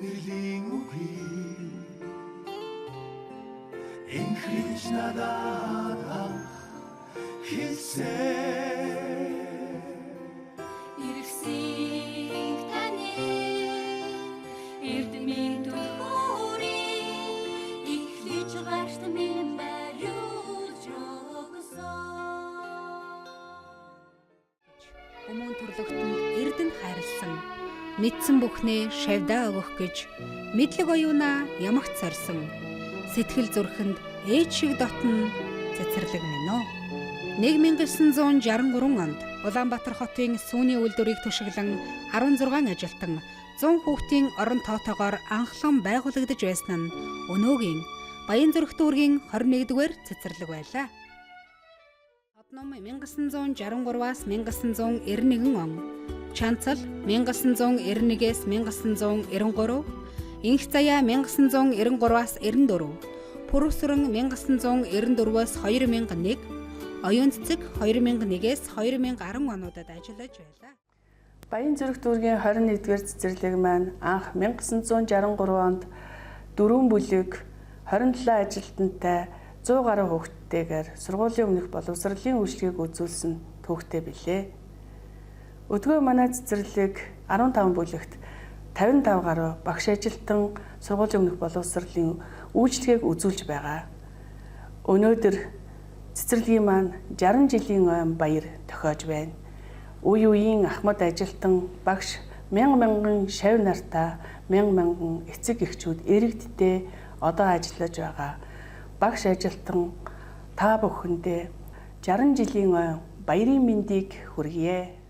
Инэрлийн үгийг инхрич надад анх хэлсэн. Иргсийг таны эрдмийн түлхүүрийг ихлэж гарт минь бариулж өгсөн. Өмнө төрлөختөнд эрдэнэ хайрлсан мэдсэн бүхнээ шавьдаа өгөх гэж мэдлэг оюунаа ямагт сорсон сэтгэл зүрхэнд ээж шиг дотн цэцэрлэг минь оо. 1963 онд Улаанбаатар хотын сүүний үйлдвэрийг төшөглөн 16 ажилтан 100 хүүхдийн орон тоотоогоор анхлан байгуулагдаж байсан нь өнөөгийн Баянзүрх дүүргийн 21-р цэцэрлэг байлаа. Одном 1963-аас 1991 он, Чанцал 1991-ээс 1993, Инх заяа 1993-аас 94, Пүрүсрэн 1994-ээс 2001, Оюун цэцэг 2001-ээс 2010 онуудад ажиллаж байлаа. Баянзүрх дүүргийн 21-р цэцэрлэг маань анх 1963 онд 4 бүлэг 27 ажилтнтай 100 гаруй хүүхдтэйгээр сургуулийн өмнөх боловсролын үйлчлэгийг үзүүлсэн түүхтэй билээ. Өдгөө манай цэцэрлэг 15 бүлэгт 55 гаруй багш ажилтан сургуулийн өмнөх боловсролын үйлчлэгийг үзүүлж байгаа. Өнөөдөр цэцэрлэгийн маань 60 жилийн ойн баяр тохиож байна. Үе үеийн ахмад ажилтан багш мянган шавь нартаа мянган эцэг эхчүүд иргэдтэй одоо ажиллаж байгаа. Багш ажилтан та бүхэндээ 60 жилийн ойн баярын мэндийг хүргье.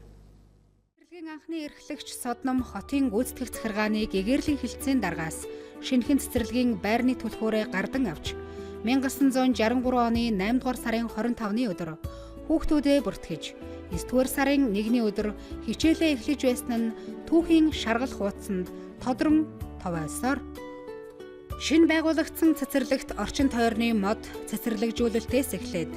Цэцэрлэгийн анхны эрхлэгч Содном хотын гүйцэтгэх захиргааны гэгэрлийн хэлтсийн даргаас шинэхэн цэцэрлэгийн байрны түлхүүрээ гардан авч 1963 оны 8 дугаар сарын 25-ны өдөр хүүхдүүдэд бүртгэж 9 дугаар сарын 1-ний өдөр хичээлээ эхлэж байсан нь түүхийн шаргал хуудсанд тодрон товоолсоор шинэ байгуулагдсан цэцэрлэгт орчин тойрны мод цэцэрлэгжүүлэлтээс эхлээд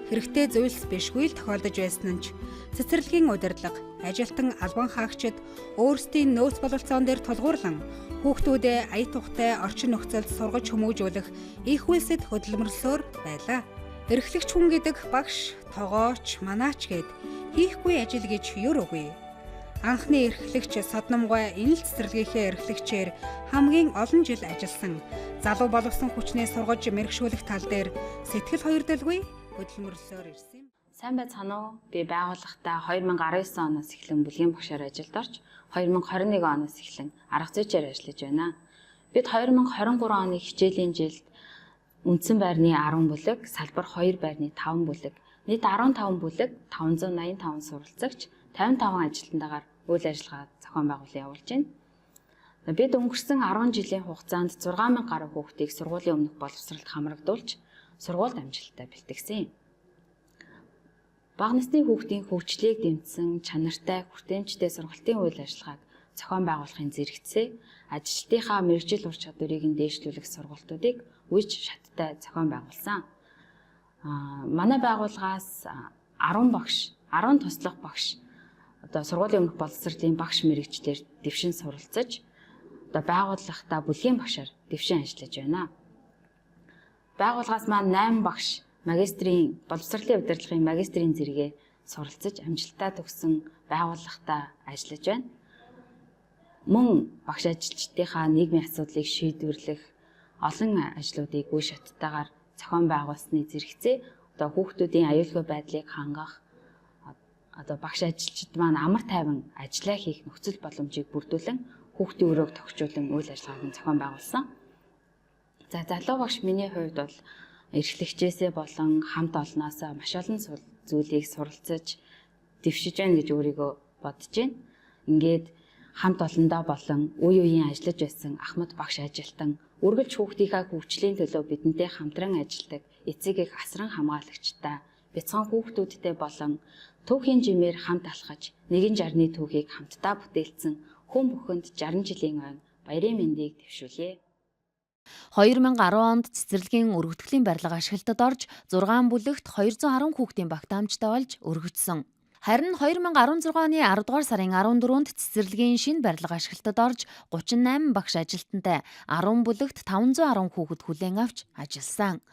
хэрэгтэй зүйлс бишгүй л тохиолдож байсан нь ч цэцэрлэгийн удирдлага ажилтан албан хаагчид өөрсдийн нөөц бололцоон дээр тулгуурлан хүүхдүүдэд ая тухтай орчин нөхцөлд сургаж хүмүүжүүлэх их үйлсэд хөдөлмөрлсөөр байлаа. Эрхлэгч хүн гэдэг багш, тогооч, манаач гэд хийхгүй ажил гэж юр үгүй. Анхны эрхлэгч Содномгой энэ л цэцэрлэгийнхээ эрхлэгчээр хамгийн олон жил ажилласан залуу боловсон хүчнээ сургаж мэрэгшүүлэх тал дээр сэтгэл хоёрдолгүй хөдөлмөрлсөөр ирсэн юм. Сайн байцгаана уу? Би байгууллагатай 2019 оноос эхлэн бүлгийн багшаар ажилд орж 2021 оноос эхлэн арга зүйчээр ажиллаж байна. Бид 2023 оны хичээлийн жилд үндсэн байрны 10 бүлэг, салбар 2 байрны 5 бүлэг, нийт 15 бүлэг, 585 суралцагч, 55 ажилтнтайгаар үйл ажиллагаа зохион байгуулан явуулж байна. Бид өнгөрсөн 10 жилийн хугацаанд 6000 гаруй хүүхдийг сургуулийн өмнөх боловсролд хамрагдуулж, сургуульд амжилттай бэлтгэсэн юм. Бага насны хүүхдийн хөгжлийг дэмжсэн чанартай, хүртээмжтэй сургалтын үйл ажиллагааг зохион байгуулахын зэрэгцээ, ажилтнынхаа мэргэжил ур чадварыг дээшлүүлэх сургалтуудыг үеж шаттай зохион байгуулсан. Манай байгууллагаас 10 багш, 10 туслах багш одоо сургуулийн өмнөх боловсролын багш мэргэжлэр дэвшин суралцаж, одоо байгууллагатай бүлгийн багшаар дэвшин ажиллаж байна. Байгууллагаас маань 8 багш магистрийн боловсролын удирдлагын магистрийн зэрэгээ суралцаж амжилттай төгссөн байгууллагатай ажиллаж байна. Мөн багш ажилчдынхаа нийгмийн асуудлыг шийдвэрлэх олон ажлуудыг үе шаттайгаар зохион байгуулсны зэрэгцээ одоо хүүхдүүдийн аюулгүй байдлыг хангах одоо багш ажилчид маань амар тайван ажиллаа хийх нөхцөл боломжийг бүрдүүлэн хүүхдийн өрөөг тохижуулан үйл ажиллагааг зохион байгуулсан. За залуу багш миний хувьд бол эрхлэгчээсээ болон хамт олноосоо маш олон зүйлийг суралцаж дэвшиж байна гэж өөрийгөө бодож байна. Ингээд хамт олондоо болон үе үеийн ажиллаж байсан ахмад багш ажилтан үргэлж хүүхдийнхээ хөгжлийн төлөө бидэнтэй хамтран ажилладаг эцэг эх асран хамгаалагчтай бяцхан хүүхдүүдтэй болон түүхийн жимээр хамт алхаж нэгэн жарны түүхийг хамтдаа бүтээлсэн хүн бүхэнд 60 жилийн ойн баярын мэндийг дэвшүүлье. 2010 онд цэцэрлэгийн өргөтгөлийн барилга ашиглалтад орж 6 бүлэгт 210 хүүхдийн багтаамжтай болж өргөжсөн. Харин 2016 оны 10 дугаар сарын 14-нд цэцэрлэгийн шинэ барилга ашиглалтад орж 38 багш ажилтнтай 10 бүлэгт 510 хүүхэд хүлээн авч ажилласан.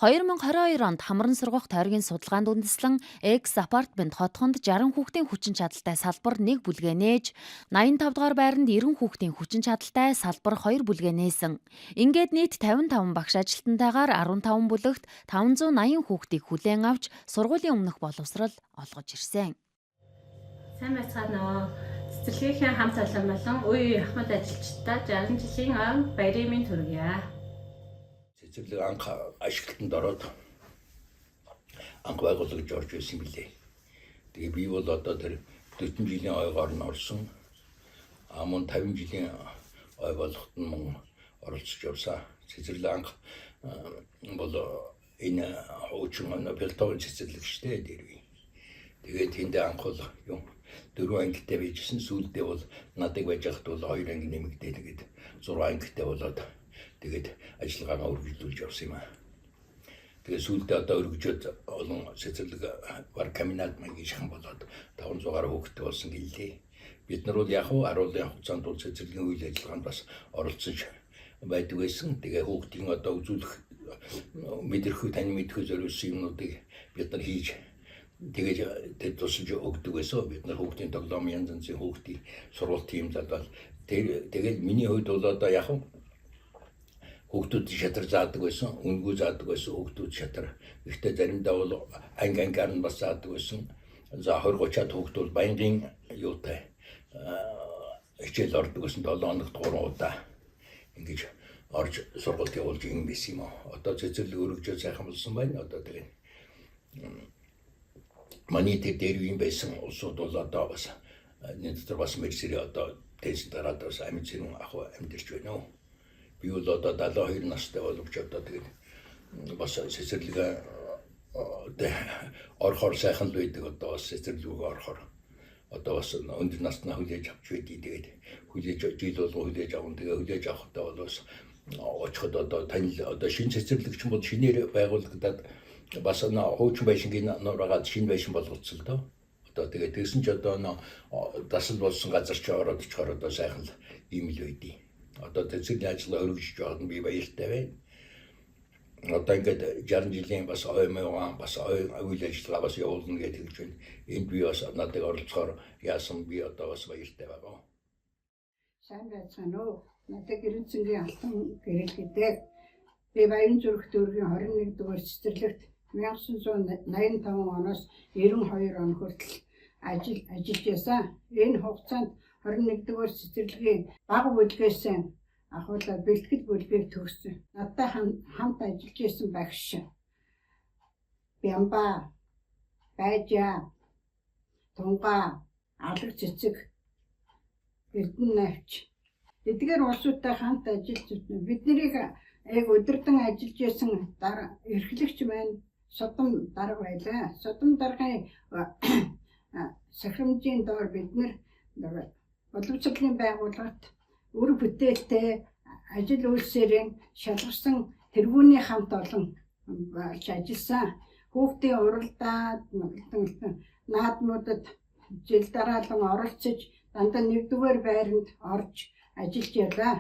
2022 онд Хамран сургах тойргийн судалгаанд үндэслэн X апартмент хотхонд 60 хүүхдийн хүчин чадалтай салбар 1 бүлгээ нээж, 85 дугаар байранд 90 хүүхдийн хүчин чадалтай салбар 2 бүлгээ нээсэн. Ингээд нийт 55 багш ажилтнтайгаар 15 бүлэгт 580 хүүхдийг хүлээн авч сургуулийн өмнөх боловсрол олгож ирсэн. Сайн байцгаана уу. Цэцэрлэгийн хамт олон болон үе ахмад ажилчдаа 60 жилийн баярын мэнд хүргье. Цэцэрлэг анх ашиглалтанд ороод анх байгууллагч орж ирсэн билээ. Тэгээ би бол одоо тэр 40 жилийн ойгоор нь орсон. Мөн 50 жилийн ой болоход нь мөн оролцож явсан. Цэцэрлэг анх бол энэ хуучин Пелтовын цэцэрлэг штэ дэрвээ. Тэгээд тэнд анх бол юм 4 ангитай байжсэн. Сүүлдээ бол надад байж хат бол 2 анги нэмэгдээ тэгээд 6 ангитай болоод тэгээд ажиллагаагаа үргэлжлүүлж явсан юм аа. Тэгээд сүүлдээ одоо өргөжөөд олон цэцэрлэг бар комбинат маягийн шахан болоод 500 гаруй хүүхэдтэй болсон гэлээ. Бид нар бол яг харуулын хугацаанд бол цэцэрлэгийн үйл ажиллагаанд бас оролцож байдаг байсан. Тэгээ хүүхдийн одоо үзүүлэх мэдрэхүй тань мэдрэхүй зориулсан юмнуудыг бид нар хийж тэгээд тэд тусаж өгдөг байсан. Бид нар хүүхдийн тоглоом янз янзын хүүхдийн сургууль тим задвал тэгээд миний хувьд бол одоо яг хүүхдүүд шатар заадаг байсан, үнгүй заадаг байсан хүүхдүүд шатар. Гэхдээ заримдаа бол ангаар нь бас заадаг байсан. За 20-30-аад хүүхд бол баянгийн юутай хичээл ордог байсан 7 хоногт 3 удаа ингэж орж сургалт явуулж юм байсан юм аа. Одоо цэцэрлэг өргөжөө сайхан болсон байна. Одоо тэгээд Манай дээр юм байсан улсууд бол одоо бас нэгдэр бас мэрсэрээ одоо тэнцэн дараад бас амьд зэрэг ах амьдэрч байна уу. Би бол одоо 72 настай боловч одоо тэгээд бас цэцэрлэг орхоор сайхан л байдаг. Одоо бас цэцэрлэг орхоор одоо бас өндөр наснаа хүлээж авч байдгийг тэгээд хүлээж жил болгоо хүлээж авах. Тэгээ хүлээж авахдаа бол бас очиход одоо танил одоо шинэ цэцэрлэгч бол шинээр байгуулагдаад бас хуучин байшингийн нурагаад шинэ байшин болгоцсон л доо. Одоо тэгээд тэгсэн ч одоо дасал болсон газар ч ороод очихоор одоо сайхан л ийм л байдیں۔ Одоо цэцэрлэгийн ажлаа өргөжж байгаад би баяртай байна. Одоо ингээд 60 жилийн бас бас үйл ажиллагаа бас явуулна гэж хэлж байна. Энд би бас надад оролцохоор яасан би одоо бас баяртай байгаа. Сайн байцгаана уу. Надад Гэрэнцэнгийн алтан гэрэлгэдэг. Би Баян зүрх дүүргийн 21 дугаар цэцэрлэгт 1985 оноос 92 он хүртэл ажиллаж байсан. Энэ хугацаанд 21 дугаар цэцэрлэгийн бага бүлгээс ахуулаад бэлтгэл бүлгийг төгссөн. Надтай хамт ажиллаж байсан багш Бямба, Байжа, Тунга, Алга цэцэг, Эрдэнэ навч эдгээр улсуудтай хамт ажиллаж бид нарыг өдөрдөн ажиллаж байсан эрхлэгч маань Содом дарга байлаа. Содом даргын сахимжийн доор бид нар боловсролын байгууллагт үр бүтээлтэй ажил үйлсээрээ шалгарсан тэргүүний хамт олон болж ажилласан. Хүүхдийн уралдаанд наадмуудад жил дараалан оролцож дандаа 1-р байранд орж ажиллаж явлаа.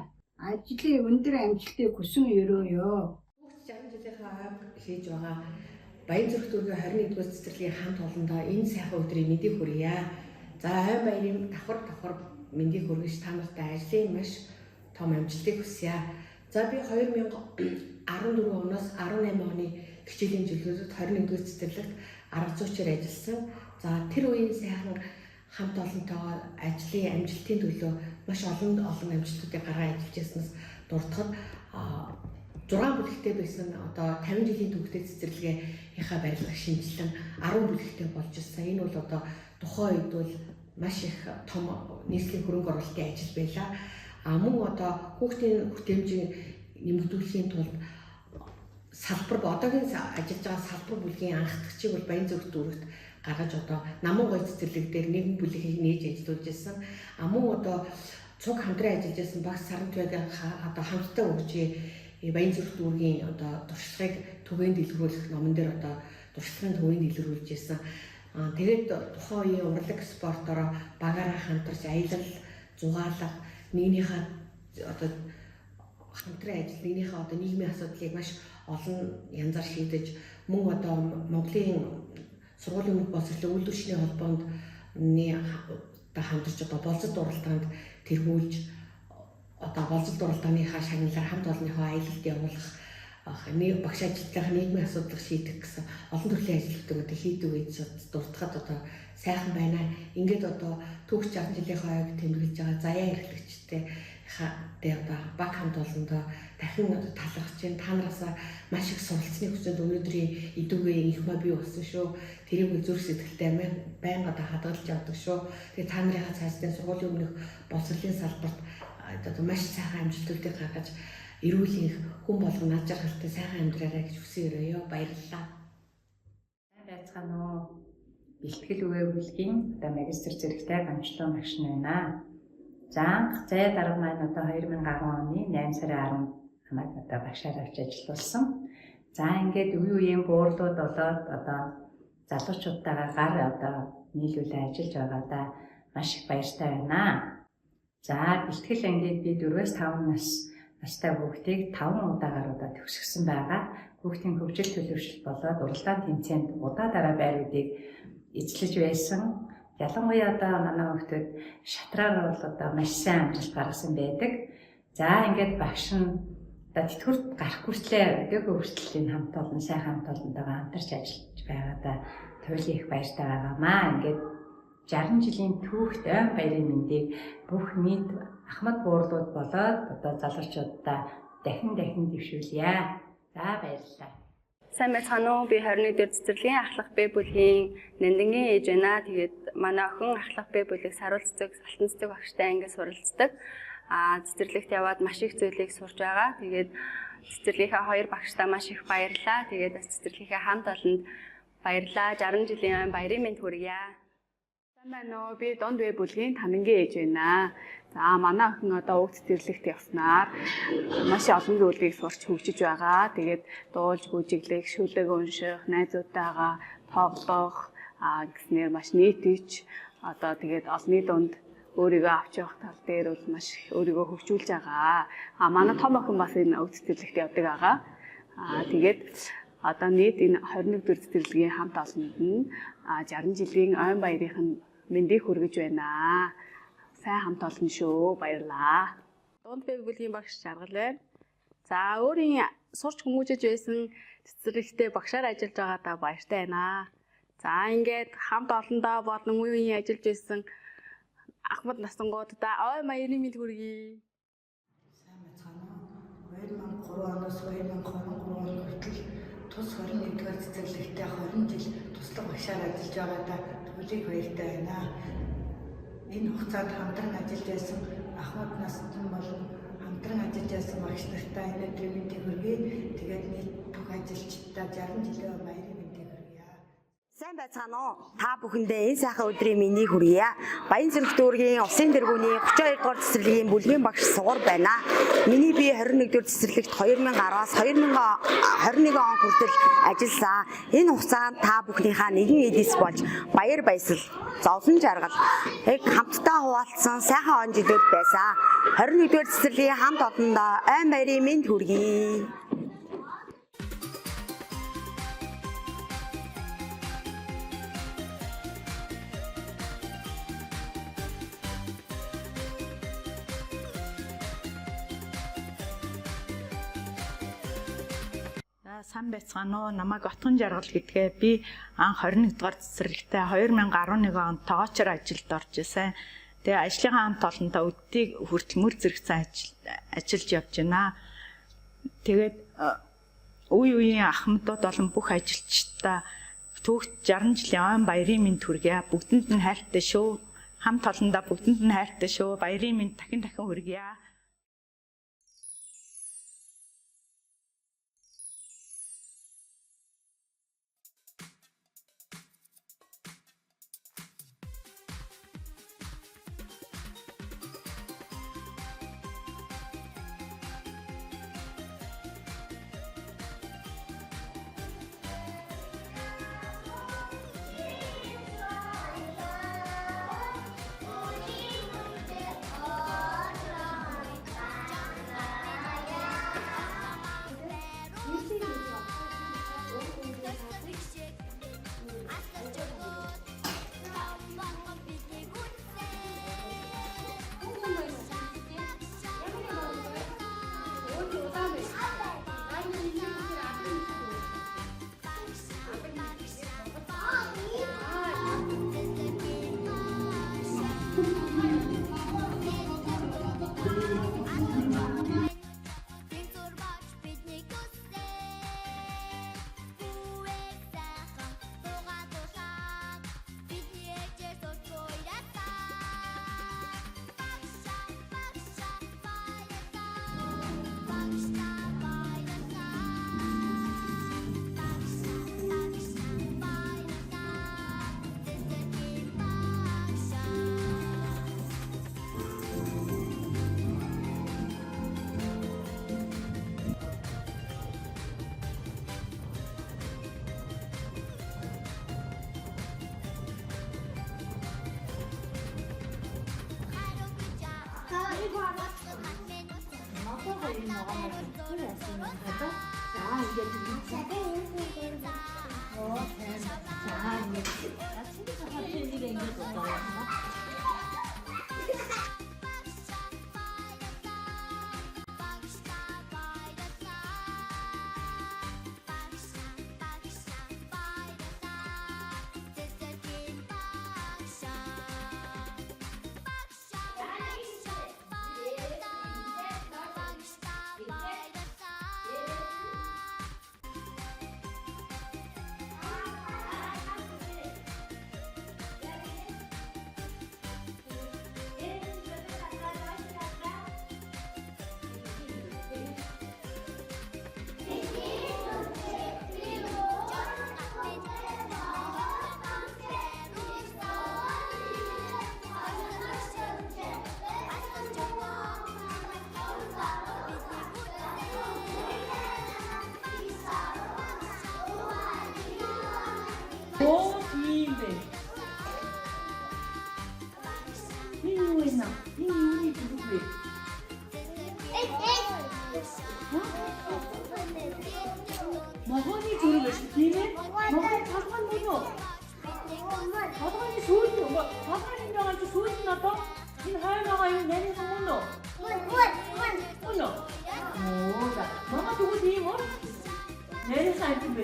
Ажлын өндөр амжилтыг хүсэн өрөөё. Хүүхд 60 жилийнхаа хийж байгаа Баян зүрх дүүргийн 21-р цэцэрлэгийн хамт олондоо энэ сайхан өдрийн мэндийг хүргье. За ой баярын давхар мэндийг хүргэж та нартай ажлын маш том амжилтыг хүсье. За би 2014 оноос 18 оны хичээлийн жилүүдэд 21-р цэцэрлэгт арга зүйчээр ажилласан. За тэр үеийн сайхан хамт олонтойгоо ажлын амжилтын төлөө маш олон амжилтуудыг гаргаад ажиллаж яснаас дуртахад 6 бүлэгтэй байсан одоо 50 жилийн төвөгтэй цэцэрлэгээийнхаа барилгыг шинжилэн 10 бүлэгтэй болж ирсэн. Энэ бол одоо тухайн үед бол маш их том нийслэлийн хөрөнгө оруулалтын ажил байлаа. Мөн одоо хүүхдийн хүртээмжийг нэмэгдүүлэхийн тулд салбар одоогийн ажиллаж байгаа салбар бүлгийн анхдагчийг бол Баян зүрх дүүрэгт гаргаж одоо наман гой цэцэрлэг дээр нэгэн бүлэгийг нээж ажиллуулж ирсэн. Мөн одоо цуг хамтран ажиллаж ирсэн багц Сарантвайгийн одоо хамттай өгчээ Баян зүрх дүүргийн одоо туршлагыг түгээн дэлгэрүүлэх номон дээр одоо туршлагын төвийг дэлгэрүүлж ирсэн. Тэгээд тухайн үеийн урлаг спортоор багаараа хамтарч аялал, зугаалга, нэгнийхээ одоо хамтран ажил, нэгнийхээ одоо нийгмийн асуудлыг маш олон янзаар шийдэж мөн одоо Монголын сургуулийн өмнөх боловсролын үйлдвэрчний холбоонд хамтарч одоо болцод уралдаанд тэргүүлж одоо болцод уралдааныхаа шагналаар хамт олонныхоо аялалд явуулах нэг багш ажилтнаа нийгмийн асуудлыг шийдэх гэсэн олон төрлийн ажлуудыг хийдэг гэж дуртахад одоо сайхан байна. Ингээд одоо түүх 60 жилийн хойг тэмдэглэж байгаа заяа эрхлэгчтэй одоо баг хамт олондоо дахин одоо талархаж байна. Та нараасаа маш их суралцсны хүсэнд өнөөдрийн идүүгээ их маа бий болсон шүү. Тэрийг зүрх сэтгэлтэй байнга одоо хадгалж явдаг шүү. Тэгээ та нарынхаа цаашдын сургуулийн өмнөх боловсролын салбарт одоо маш сайхан амжилтуудыг гаргаж эрүүл хүн болгон над жаргалтай сайхан амьдраарай гэж хүсээрээ баярлалаа. Сайн байцгаана уу? Бэлтгэл үгээ бүлгийн одоо магистр зэрэгтэй Гамчлан багш байна. За анх заяа дарга маань одоо 2010 оны 8 сарын 10-нд намайг одоо багшаар авч ажиллуулсан. За ингээд үе үеийн буурлууд болоод одоо залуучуудтайгаа гар одоо нийлүүлээ ажиллаж байгаадаа маш их баяртай байна. За бэлтгэл ангид би 4-5 настай хүүхдийг 5 удаагаар одоо төгсгсөн байгаа. Хүүхдийн хөгжил төлөвшөлт болоод уралдаан тэмцээнд удаа дараа байруудыг эзлэж байсан. Ялангуяа одоо манай хүүхдүүд шатраар бол одоо маш сайн амжилт гаргасан байдаг. За ингээд багш нь одоо тэтгэврт гарах хүртлээр өдөөгүй хүртэл энэ хамт олон сайн хамт олонтойгоо хамтарч ажиллаж байгаадаа туйлын их баяртай байгаамаа. Ингээд 60 жилийн түүхт ой баярын мэндийг бүх нийт Ахмад буурлууд болоод одоо залуучуудаа дахин дэвшүүлье. За баярлалаа. Сайн байцгаана уу? Би 21 дэх цэцэрлэгийн ахлах Б бүлгийн Нандингийн ээж байна. Тэгээд манай охин ахлах Б бүлэг саруул цэцэг, салтан цэцэг багштай ангид суралцдаг. Цэцэрлэгт яваад маш их зүйлийг сурж байгаа. Тэгээд цэцэрлэгийнхаа 2 багштай маш их баярлалаа. Тэгээд цэцэрлэгийнхаа хамт олонд баярлалаа. 60 жилийн баярын мэнд хүргье. Сайн байна уу? Би Донд Б бүлгийн Танангийн ээж байна. За манай охин одоо уг цэцэрлэгт явснаар маш олон зүйлийг сурч хөгжиж байгаа. Тэгээд дуулж, бүжиглэх, шүлэг унших, найзуудтайгаа тоглох, гэснээр маш нийтэж одоо тэгээд олонний дунд өөрийгөө авч явах тал дээр бол маш өөрийгөө хөгжүүлж байгаа. Манай том охин бас энэ уг цэцэрлэгт явдаг байгаа. Тэгээд одоо нийт энэ 21 дэх цэцэрлэгийн хамт олонд нь 60 жилийн ойн баярын мэндийг хүргэж байна. Сайн хамт олон шүү. Баярлаа. Донд Б бүлгийн багш Жаргал байна. За өөрийн сурч хүмүүжиж байсан цэцэрлэгтээ багшаар ажиллаж байгаадаа баяртай байна. За ингээд хамт олондоо болон үе үеийн ажиллаж байсан Ахмад насангуудаа ой баярын мэнд хүргэе. Сайн байцгаана уу? 2003 оноос 2023 он хүртэл тус 21-р цэцэрлэгтээ 20 жил туслах багшаар ажиллаж байгаадаа түлхийг баяртай байна. Энэ хугацаанд хамтран ажиллаж байсан Ахмад насны болон хамтран ажиллаж байсан багш нартай өнөөдрийн мэндийг хүргэе. Тэгээд нийт бүх ажилчдаа 60 жилийн баярын мэндийг хүргье. Сайн байцгаана уу? Та бүхэндээ энэ сайхан өдрийн мэндийг хүргье. Баянзүрх дүүргийн Усын дэргүүний 32 дугаар цэцэрлэгийн бүлгийн багш Сугар байна. Миний би 21 дугаар цэцэрлэгт 2010-аас 2021 он хүртэл ажилласан. Энэ хугацаанд та бүхнийхээ нэгэн эдис болж баяр баясгал, зовлон жаргал хамтдаа хуваалцсан сайхан он жилүүд байсан. 21 дугаар цэцэрлэгийн хамт олондоо ой баярын мэнд хүргэе. Сайн байцгаана уу? Намайг Отгон Жаргал гэдгээ. Би анх 21 дугаар цэцэрлэгтээ 2011 онд тоогоочор ажилд орж исэн. Тэгээ ажлынхаа хамт олонтой өддийг хүртэл мөр зэрэгцэн ажиллаж явж байна. Тэгээд үе үеийн ахмадууд болон бүх ажилчдаа түүхт 60 жилийн ойн баярын мэнд хүргье. Бүгдэнд нь хайртай шүү. Хамт олондоо бүгдэнд нь хайртай шүү. Баярын мэнд дахин хүргье. Могоны зүрх биш тийм ээ. Могоны толгой нь юу? Толгойн сүүл нь толгойн байгаа чи сүүл нь одоо энэ хоёр байгаа юм нэрийн юм уу? Үнэ. Оо за. Мама тэгвэл ийм үү? Нэрийн сайн юм бэ?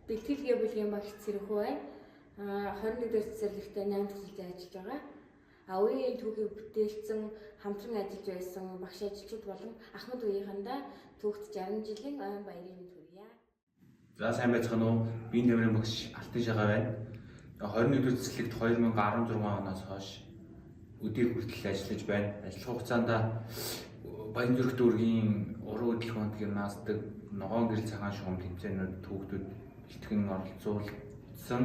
Бэлтгэлгээ бүлгийн багш Цэрэнхүү байна. 21 дэх цэцэрлэгтээ 8 төсөлд ажиллаж байгаа. Үеийн түүхийг бүтээлсэн хамтран ажиллаж байсан багш ажилчид болон Ахмад үеийнхандаа түүхт 60 жилийн ойн баярын мэнд хүргье. За сайн байцгаана уу? Би нэмрийн багш Алтан Шагаа байна. 21 дэх цэцэрлэгт 2016 оноос хойш өдийг хүртэл ажиллаж байна. Ажиллах хугацаанд Баян зүрх дүүргийн уран хөдөлгөөнд гимнастик, ногоон гэрэл цагаан шугам тэмцээнүүд түүхтүүд бэлтгэн оролцуулсан.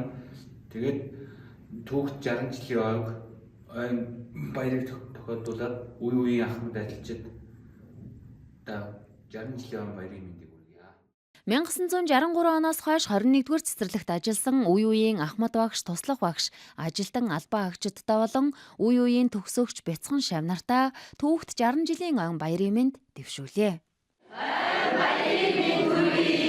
Тэгээд түүхт 60 жилийн ойн баярыг тохиолдуулаад үе үеийн ахмад ажилчид 60 жилийн ойн баярын мэндийг хүргье. 1963 оноос хойш 21-р цэцэрлэгт ажилласан үе үеийн ахмад багш, туслах багш, ажилтан албан хаагчидтай болон үе үеийн төгсөөгч бяцхан шав нартаа түүхт 60 жилийн ойн баярын мэнд дэвшүүлье. Баярын мэнд хүргэе.